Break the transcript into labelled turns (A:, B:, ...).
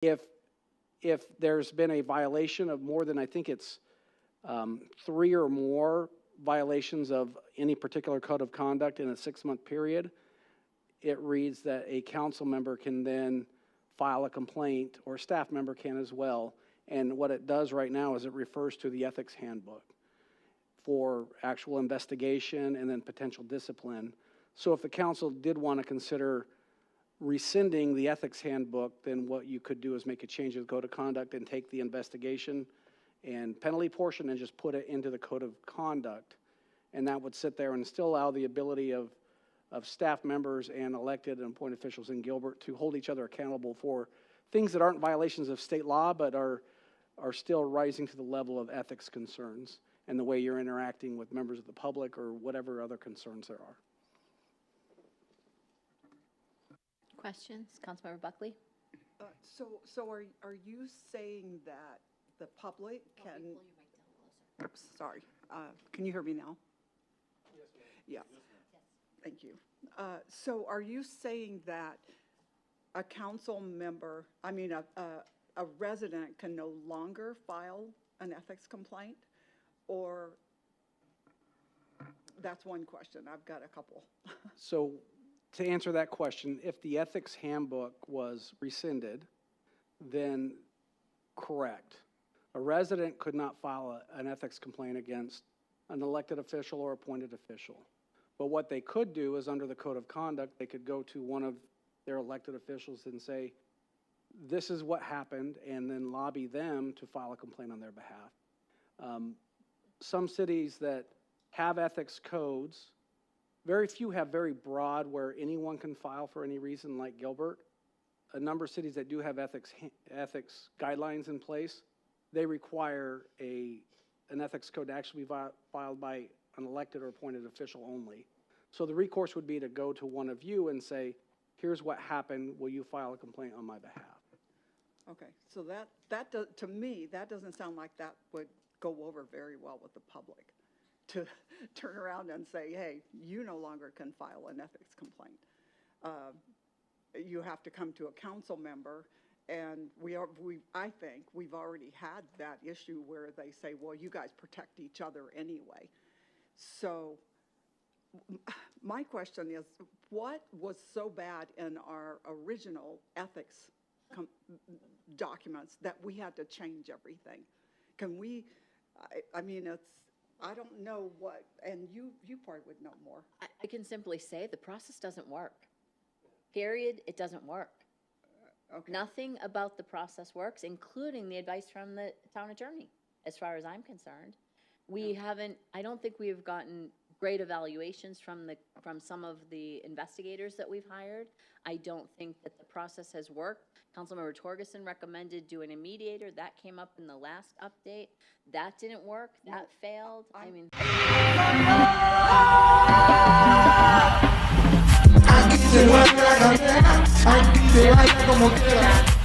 A: If there's been a violation of more than, I think it's 3 or more violations of any particular code of conduct in a 6-month period, it reads that a council member can then file a complaint, or a staff member can as well. And what it does right now is it refers to the ethics handbook for actual investigation and then potential discipline. So if the council did want to consider rescinding the ethics handbook, then what you could do is make a change to the code of conduct and take the investigation and penalty portion and just put it into the code of conduct. And that would sit there and still allow the ability of staff members and elected and appointed officials in Gilbert to hold each other accountable for things that aren't violations of state law, but are still rising to the level of ethics concerns and the way you're interacting with members of the public or whatever other concerns there are.
B: Questions? Councilmember Buckley?
C: So are you saying that the public can? Oops, sorry. Can you hear me now?
A: Yes, ma'am.
C: Yeah.
A: Yes, ma'am.
C: Thank you. So are you saying that a council member, I mean, a resident can no longer file an ethics complaint? Or that's one question. I've got a couple.
A: So to answer that question, if the ethics handbook was rescinded, then correct. A resident could not file an ethics complaint against an elected official or appointed official. But what they could do is, under the code of conduct, they could go to one of their elected officials and say, this is what happened, and then lobby them to file a complaint on their behalf. Some cities that have ethics codes, very few have very broad where anyone can file for any reason, like Gilbert. A number of cities that do have ethics guidelines in place, they require an ethics code to actually be filed by an elected or appointed official only. So the recourse would be to go to one of you and say, here's what happened, will you file a complaint on my behalf?
C: Okay, so that does, to me, that doesn't sound like that would go over very well with the public, to turn around and say, hey, you no longer can file an ethics complaint. You have to come to a council member, and I think we've already had that issue where they say, well, you guys protect each other anyway. So my question is, what was so bad in our original ethics documents that we had to change everything? Can we, I mean, I don't know what, and you probably would know more.
B: I can simply say the process doesn't work. Period. It doesn't work.
C: Okay.
B: Nothing about the process works, including the advice from the town attorney, as far as I'm concerned. We haven't, I don't think we've gotten great evaluations from some of the investigators that we've hired. I don't think that the process has worked. Councilmember Torgerson recommended doing a mediator. That came up in the last update. That didn't work. That failed. I mean.
D: Aquí se juega la carrera, aquí se baila como quiera.